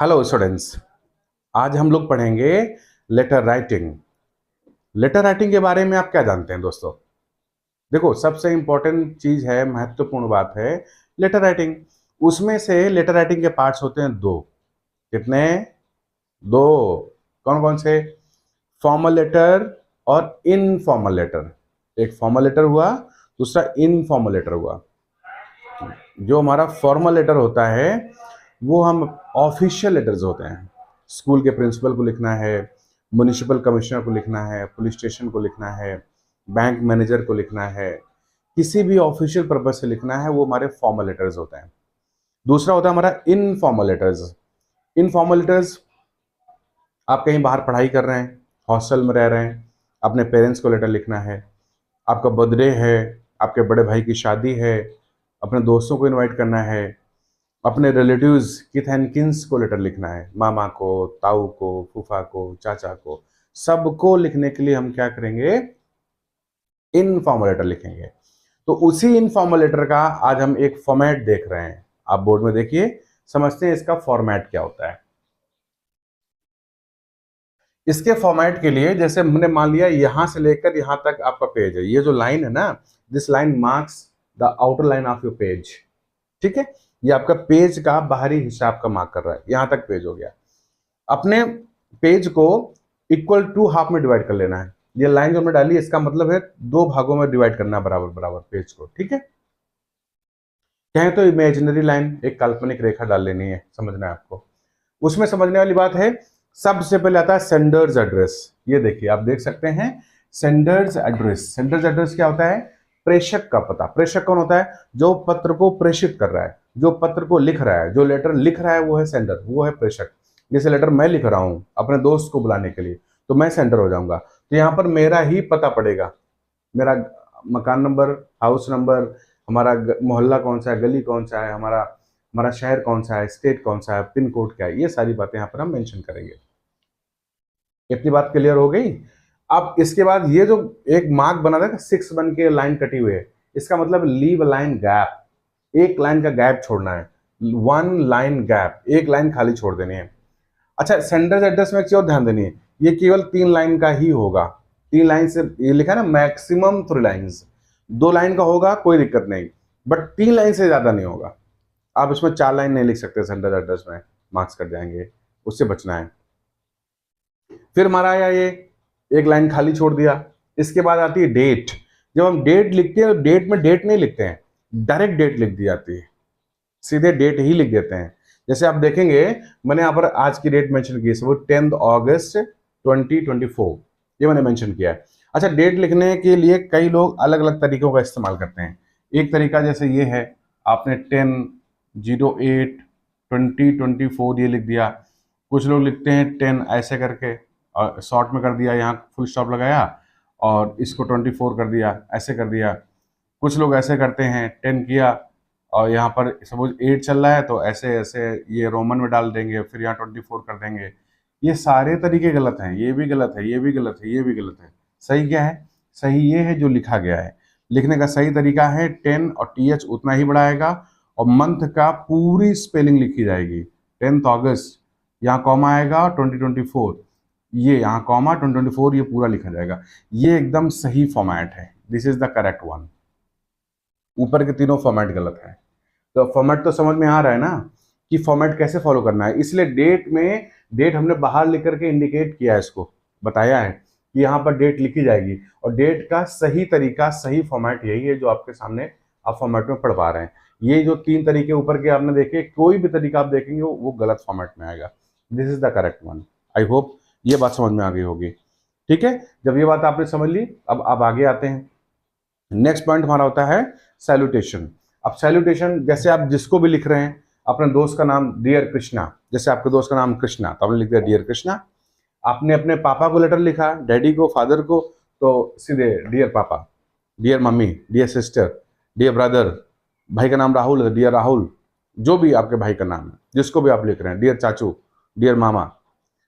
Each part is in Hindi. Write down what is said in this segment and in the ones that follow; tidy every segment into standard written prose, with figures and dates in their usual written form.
हेलो स्टूडेंट्स, आज हम लोग पढ़ेंगे लेटर राइटिंग। लेटर राइटिंग के बारे में आप क्या जानते हैं दोस्तों? देखो, सबसे इंपॉर्टेंट चीज है, महत्वपूर्ण बात है लेटर राइटिंग। उसमें से लेटर राइटिंग के पार्ट्स होते हैं दो। कितने? दो। कौन कौन से? फॉर्मल लेटर और इनफॉर्मल लेटर। एक फॉर्मल लेटर हुआ, दूसरा इनफॉर्मल लेटर हुआ। जो हमारा फॉर्मल लेटर होता है वो हम ऑफिशियल लेटर्स होते हैं। स्कूल के प्रिंसिपल को लिखना है, म्युनिसिपल कमिश्नर को लिखना है, पुलिस स्टेशन को लिखना है, बैंक मैनेजर को लिखना है, किसी भी ऑफिशियल पर्पज से लिखना है, वो हमारे फॉर्मल लेटर्स होते हैं। दूसरा होता है हमारा इनफॉर्मल लेटर्स। इनफॉर्मल लेटर्स, आप कहीं बाहर पढ़ाई कर रहे हैं, हॉस्टल में रह रहे हैं, अपने पेरेंट्स को लेटर लिखना है, आपका बर्थडे है, आपके बड़े भाई की शादी है, अपने दोस्तों को इनवाइट करना है, अपने रिलेटिव्स किथ एंड किन्स को लेटर लिखना है, मामा को, ताऊ को, फूफा को, चाचा को, सबको लिखने के लिए हम क्या करेंगे? इनफॉर्मल लेटर लिखेंगे। तो उसी इनफॉर्मल लेटर का आज हम एक फॉर्मेट देख रहे हैं। आप बोर्ड में देखिए, समझते हैं इसका फॉर्मेट क्या होता है। इसके फॉर्मेट के लिए जैसे हमने मान लिया यहां से लेकर यहां तक आपका पेज है, ये जो लाइन है ना, this line marks the outer line of your page. ठीक है, ये आपका पेज का बाहरी हिस्सा आपका मार्क कर रहा है, यहां तक पेज हो गया। अपने पेज को इक्वल टू हाफ में डिवाइड कर लेना है। ये लाइन जो हमने डाली इसका मतलब है दो भागों में डिवाइड करना है, बराबर बराबर पेज को। ठीक है, कहें तो इमेजिनरी लाइन, एक काल्पनिक रेखा डाल लेनी है, समझना है आपको। उसमें समझने वाली बात है, सबसे पहले आता है सेंडर्स एड्रेस। ये देखिए, आप देख सकते हैं सेंडर्स एड्रेस। सेंडर्स एड्रेस क्या होता है? प्रेषक का पता। प्रेषक कौन होता है? जो पत्र को प्रेषित कर रहा है, जो पत्र को लिख रहा है, जो लेटर लिख रहा है वो है सेंडर, वो है प्रेषक। जैसे लेटर मैं लिख रहा हूं अपने दोस्त को बुलाने के लिए, तो मैं सेंडर हो जाऊंगा। तो यहां पर मेरा ही पता पड़ेगा, मेरा मकान नंबर, हाउस नंबर, हमारा मोहल्ला कौन सा है, गली कौन सा है, हमारा हमारा शहर कौन सा है, स्टेट कौन सा है, पिन कोड क्या है, ये सारी बातें यहाँ पर हम मेंशन करेंगे। इतनी बात क्लियर हो गई। अब इसके बाद ये जो एक मार्क बना था 6 बन के लाइन कटी हुई है, इसका मतलब लीव लाइन गैप, एक लाइन का गैप छोड़ना है। 1 लाइन गैप, एक लाइन खाली छोड़ देनी है। अच्छा, सेंडर्स एड्रेस में एक चीज और ध्यान देनी है, ये केवल 3 लाइन का ही होगा। 3 लाइन से, ये लिखा है ना मैक्सिमम 3 लाइन्स। 2 लाइन का होगा कोई दिक्कत नहीं, बट 3 लाइन से ज्यादा नहीं होगा। आप इसमें 4 लाइन नहीं लिख सकते सेंडर्स एड्रेस में, मार्क्स कट जाएंगे, उससे बचना है। फिर हमारा आया ये एक लाइन खाली छोड़ दिया। इसके बाद आती है डेट। जब हम डेट लिखते हैं तो डेट में डेट नहीं लिखते हैं, डायरेक्ट डेट लिख दी जाती है, सीधे डेट ही लिख देते हैं। जैसे आप देखेंगे, मैंने यहाँ पर आज की डेट मेंशन की है, वो 10 अगस्त 2024, ये मैंने मेंशन किया है। अच्छा, डेट लिखने के लिए कई लोग अलग अलग तरीकों का इस्तेमाल करते हैं। एक तरीका जैसे ये है, आपने 10/08/2024 ये लिख दिया। कुछ लोग लिखते हैं 10 ऐसे करके और शॉर्ट में कर दिया, यहाँ फुल स्टॉप लगाया और इसको 24 कर दिया, ऐसे कर दिया। कुछ लोग ऐसे करते हैं, 10 किया और यहाँ पर सपोज 8 चल रहा है तो ऐसे ऐसे ये रोमन में डाल देंगे, फिर यहाँ 24 कर देंगे। ये सारे तरीके गलत हैं, ये भी गलत है, ये भी गलत है, ये भी गलत है। सही क्या है? सही ये है जो लिखा गया है। लिखने का सही तरीका है 10 और TH उतना ही बढ़ाएगा और मंथ का पूरी स्पेलिंग लिखी जाएगी। 10 अगस्त, यहाँ कॉमा आएगा, 2024 ये यहाँ कॉमा, 2024 ये पूरा लिखा जाएगा। ये एकदम सही फॉर्मेट है, this is the correct one. ऊपर के तीनों फॉर्मेट गलत है। तो फॉर्मेट तो समझ में आ रहा है ना कि फॉर्मेट कैसे फॉलो करना है। इसलिए डेट में डेट हमने बाहर लिख करके इंडिकेट किया है, इसको बताया है कि यहाँ पर डेट लिखी जाएगी। और डेट का सही तरीका, सही फॉर्मेट यही है जो आपके सामने आप फॉर्मेट में पढ़ पा रहे हैं। ये जो 3 तरीके ऊपर के आपने देखे, कोई भी तरीका आप देखेंगे वो गलत फॉर्मेट में आएगा। This is the correct one. I hope ये बात समझ में आ गई होगी। ठीक है, जब ये बात आपने समझ ली, अब आगे आते हैं। नेक्स्ट पॉइंट हमारा होता है सैल्यूटेशन। अब सैल्यूटेशन, जैसे आप जिसको भी लिख रहे हैं, अपने दोस्त का नाम डियर कृष्णा, जैसे आपके दोस्त का नाम कृष्णा, तो आपने लिख दिया डियर कृष्णा। आपने अपने पापा को लेटर लिखा, डैडी को, फादर को, तो सीधे dear papa, dear mummy, dear sister, dear brother. भाई का नाम राहुल है, डियर राहुल। जो भी आपके भाई का नाम है, जिसको भी आप लिख रहे हैं, डियर चाचू, डियर मामा,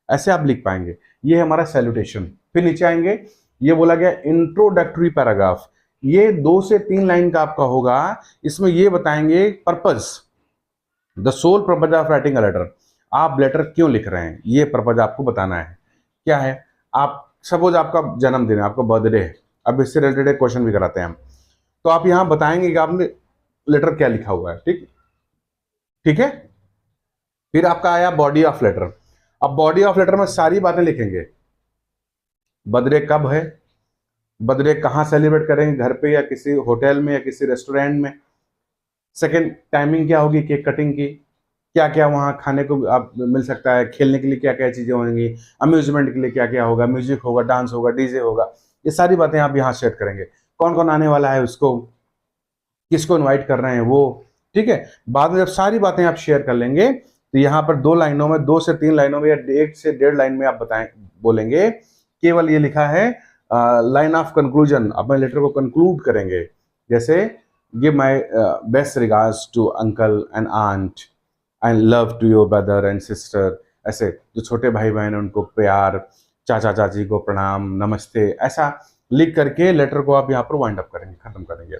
ऐसे आप लिख पाएंगे। ये हमारा सैल्यूटेशन। फिर नीचे आएंगे, ये बोला गया इंट्रोडक्टरी पैराग्राफ। ये 2 से 3 लाइन का आपका होगा। इसमें ये बताएंगे purpose, the sole purpose of writing a letter. आप लेटर क्यों लिख रहे हैं, ये पर्पज आपको बताना है। क्या है, आप सपोज आपका जन्मदिन है, आपका बर्थडे है, अब इससे रिलेटेड एक क्वेश्चन भी कराते हैं हम, तो आप यहाँ बताएंगे कि आपने लेटर क्या लिखा हुआ है। ठीक ठीक है। फिर आपका आया बॉडी ऑफ लेटर। अब बॉडी ऑफ लेटर में सारी बातें लिखेंगे, बर्थडे कब है, बर्थडे कहाँ सेलिब्रेट करेंगे, घर पे या किसी होटल में या किसी रेस्टोरेंट में, सेकंड टाइमिंग क्या होगी केक कटिंग की, क्या क्या वहाँ खाने को आप मिल सकता है, खेलने के लिए क्या क्या चीज़ें होंगी, अम्यूजमेंट के लिए क्या क्या होगा, म्यूजिक होगा, डांस होगा, डीजे होगा, ये सारी बातें आप यहाँ शेयर करेंगे। कौन कौन आने वाला है उसको, किसको इनवाइट कर रहे हैं वो। ठीक है। बाद में जब सारी बातें आप शेयर कर लेंगे तो यहाँ पर 2 लाइनों में, 2 से 3 लाइनों में या 1 से 1.5 लाइन में आप बताएं, बोलेंगे केवल ये लिखा है लाइन ऑफ कंक्लूजन, अपने लेटर को कंक्लूड करेंगे। जैसे give my best regards to uncle and aunt and love to your brother and sister, ऐसे जो छोटे भाई बहन हैं उनको प्यार, चाचा चाची को प्रणाम, नमस्ते, ऐसा लिख करके लेटर को आप यहाँ पर वाइंड अप करेंगे, खत्म करेंगे।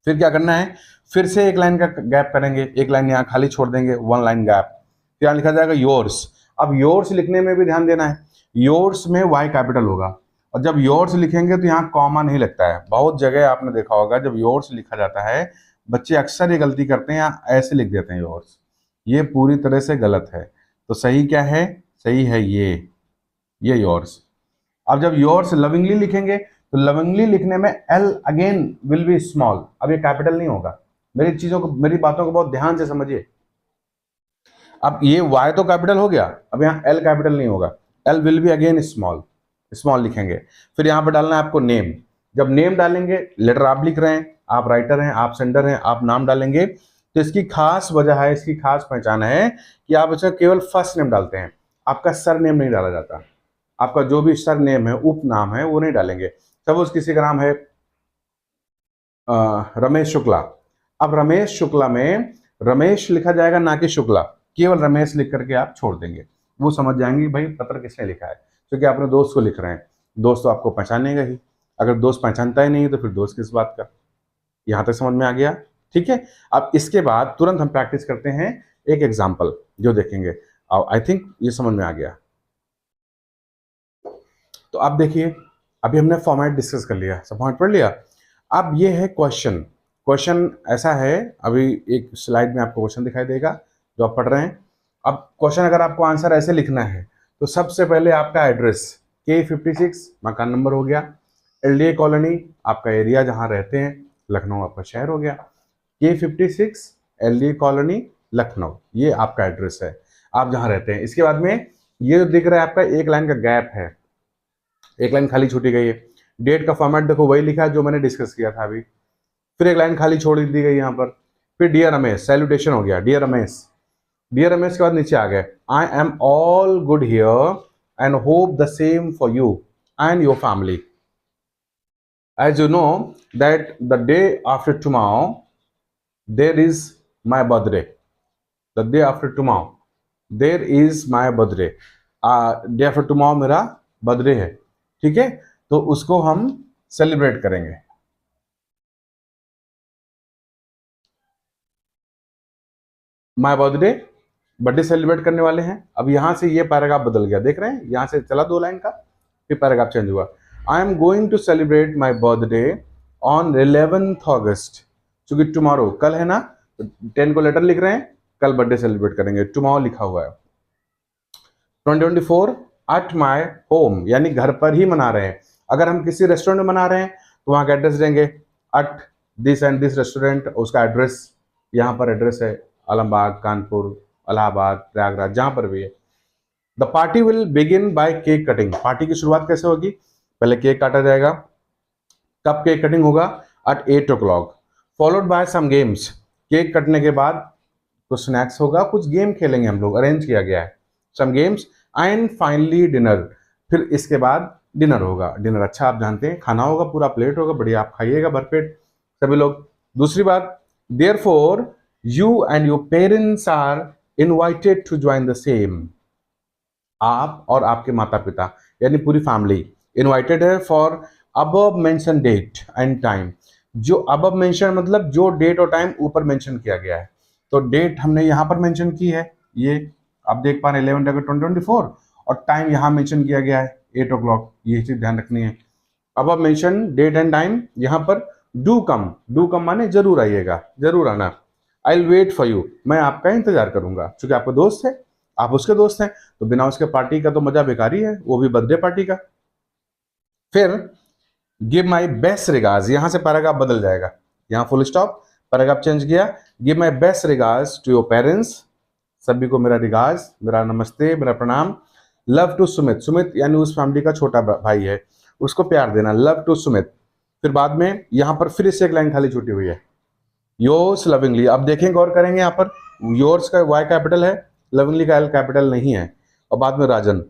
फिर क्या करना है, फिर से 1 लाइन का गैप करेंगे, 1 लाइन यहाँ खाली छोड़ देंगे, 1 लाइन गैप, फिर यहाँ लिखा जाएगा योर्स। अब योर्स लिखने में भी ध्यान देना है, योर्स में वाई कैपिटल होगा, और जब योर्स लिखेंगे तो यहाँ कॉमा नहीं लगता है। बहुत जगह आपने देखा होगा जब योर्स लिखा जाता है, बच्चे अक्सर ये गलती करते हैं, यहाँ ऐसे लिख देते हैं योर्स, ये पूरी तरह से गलत है। तो सही क्या है, सही है ये योर्स। अब जब योर्स लविंगली लिखेंगे तो लविंगली लिखने में L again will be small, अब ये कैपिटल नहीं होगा। मेरी चीजों को, मेरी बातों को बहुत ध्यान से समझिए। अब ये वाई तो कैपिटल हो गया, अब यहाँ एल कैपिटल नहीं होगा, L will be again small लिखेंगे। फिर यहाँ पर डालना है आपको नेम। जब नेम डालेंगे, लेटर आप लिख रहे हैं, आप राइटर हैं, आप सेंडर हैं, आप नाम डालेंगे, तो इसकी खास वजह है, इसकी खास पहचान है कि आप इसमें केवल फर्स्ट नेम डालते हैं, आपका सर नेम नहीं डाला जाता। आपका जो भी सर नेम है, उपनाम है, वो नहीं डालेंगे। सपोज किसी का नाम है रमेश शुक्ला, अब रमेश शुक्ला में रमेश लिखा जाएगा ना कि शुक्ला, केवल रमेश लिख करके आप छोड़ देंगे, वो समझ जाएंगे भाई पत्र किसने लिखा है, क्योंकि आपने दोस्त को लिख रहे हैं, दोस्त तो आपको पहचानेगा ही, अगर दोस्त पहचानता ही नहीं तो फिर दोस्त किस बात का। यहां तक समझ में आ गया। ठीक है। अब इसके बाद तुरंत हम प्रैक्टिस करते हैं एक एग्जाम्पल जो देखेंगे, आई थिंक ये समझ में आ गया। तो आप देखिए, अभी हमने फॉर्मेट डिस्कस कर लिया, सब पॉइंट पढ़ लिया। अब ये है क्वेश्चन। क्वेश्चन ऐसा है, अभी एक स्लाइड में आपको क्वेश्चन दिखाई देगा जो आप पढ़ रहे हैं। अब क्वेश्चन अगर आपको आंसर ऐसे लिखना है तो सबसे पहले आपका एड्रेस K56 मकान नंबर हो गया, LDA कॉलोनी आपका एरिया जहां रहते हैं, लखनऊ आपका शहर हो गया, K56 LDA कॉलोनी लखनऊ, ये आपका एड्रेस है, आप जहां रहते हैं। इसके बाद में ये जो दिख रहा है आपका 1 लाइन का गैप है, 1 लाइन खाली छूटी गई है। डेट का फॉर्मेट देखो वही लिखा है जो मैंने डिस्कस किया था अभी। फिर 1 लाइन खाली छोड़ दी गई यहाँ पर। फिर डियर रमेश, सैल्यूटेशन हो गया, डियर रमेश। डियर रमेश के बाद नीचे आ गए, I am all good here and hope the same for you and your family. As you know that the day after tomorrow there is my birthday, the day after tomorrow there is my birthday, day after tomorrow मेरा बर्थडे है। ठीक है, तो उसको हम सेलिब्रेट करेंगे। माय बर्थडे सेलिब्रेट करने वाले हैं। अब यहां से ये पैराग्राफ बदल गया, देख रहे हैं, यहां से चला 2 लाइन का, फिर पैराग्राफ चेंज हुआ। I am going to celebrate my birthday on 11th August, क्योंकि टुमारो कल है ना, तो 10 को लेटर लिख रहे हैं, कल बर्थडे सेलिब्रेट करेंगे, टुमारो लिखा हुआ है। 2024 एट माई होम, यानी घर पर ही मना रहे हैं। अगर हम किसी रेस्टोरेंट में मना रहे हैं तो वहां का एड्रेस देंगे, at this and this restaurant, उसका एड्रेस, यहाँ पर एड्रेस है आलमबाग, कानपुर, इलाहाबाद, प्रयागराज, जहां पर भी है। The party will begin by cake cutting, party की शुरुआत कैसे होगी, पहले केक काटा जाएगा। कब केक कटिंग होगा, at 8 o'clock, followed by some games, cake कटने के बाद कुछ स्नैक्स होगा, कुछ गेम खेलेंगे हम लोग, अरेंज किया गया है, some games, and finally dinner, फिर इसके बाद डिनर होगा। डिनर अच्छा आप जानते हैं, खाना होगा, पूरा प्लेट होगा, बढ़िया आप खाइएगा भरपेट सभी लोग। दूसरी बात, therefore you and your parents are invited to join the same, आप और आपके माता पिता यानी पूरी फैमिली इनवाइटेड है for above mention date and time। जो above mention मतलब जो डेट और टाइम ऊपर मेंशन किया गया है, तो डेट हमने यहां पर मेंशन की है, ये आप देख पा रहे हैं 11 अगस्त 2024 और टाइम यहाँ मेंशन किया गया है 8 o'clock, ये चीज ध्यान रखनी है। अब आप मेंशन डेट एंड टाइम, यहाँ पर डू कम माने जरूर आइएगा, जरूर आना। I will wait for you, मैं आपका इंतजार करूंगा, क्योंकि आपका दोस्त है, आप उसके दोस्त हैं, तो बिना उसके पार्टी का तो मजा बेकार ही है, वो भी बर्थडे पार्टी का। फिर गिव माई बेस्ट रिगार्ड्स, यहां से पैराग्राफ बदल जाएगा, यहाँ फुल स्टॉप, पैराग्राफ चेंज किया, give my best regards to your parents, सभी को मेरा रिगार्ड्स, मेरा नमस्ते, मेरा प्रणाम। लव टू सुमित, सुमित यानी उस फैमिली का छोटा भाई है, उसको प्यार देना, लव टू सुमित। फिर बाद में यहां पर फिर से एक लाइन खाली छूटी हुई है, योर्स लविंगली। अब देखें, गौर करेंगे, यहाँ पर योर्स का वाई कैपिटल है, लविंगली का एल कैपिटल नहीं है, और बाद में राजन,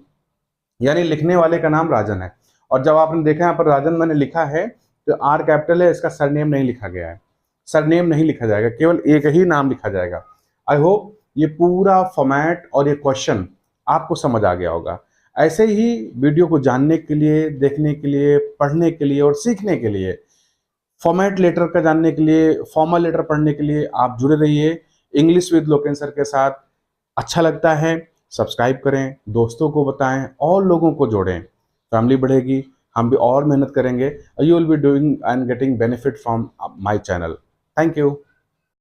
यानी लिखने वाले का नाम राजन है। और जब आपने देखा यहाँ पर राजन मैंने लिखा है तो आर कैपिटल है, इसका सरनेम नहीं लिखा गया है, सरनेम नहीं लिखा जाएगा, केवल एक ही नाम लिखा जाएगा। आई होप ये पूरा फॉर्मेट और ये क्वेश्चन आपको समझ आ गया होगा। ऐसे ही वीडियो को जानने के लिए, देखने के लिए, पढ़ने के लिए और सीखने के लिए, फॉर्मेट लेटर का जानने के लिए, फॉर्मल लेटर पढ़ने के लिए आप जुड़े रहिए इंग्लिश विद लोकेन सर के साथ। अच्छा लगता है सब्सक्राइब करें, दोस्तों को बताएं और लोगों को जोड़ें, फैमिली बढ़ेगी, हम भी और मेहनत करेंगे। You will be doing and getting benefit from my channel. Thank you.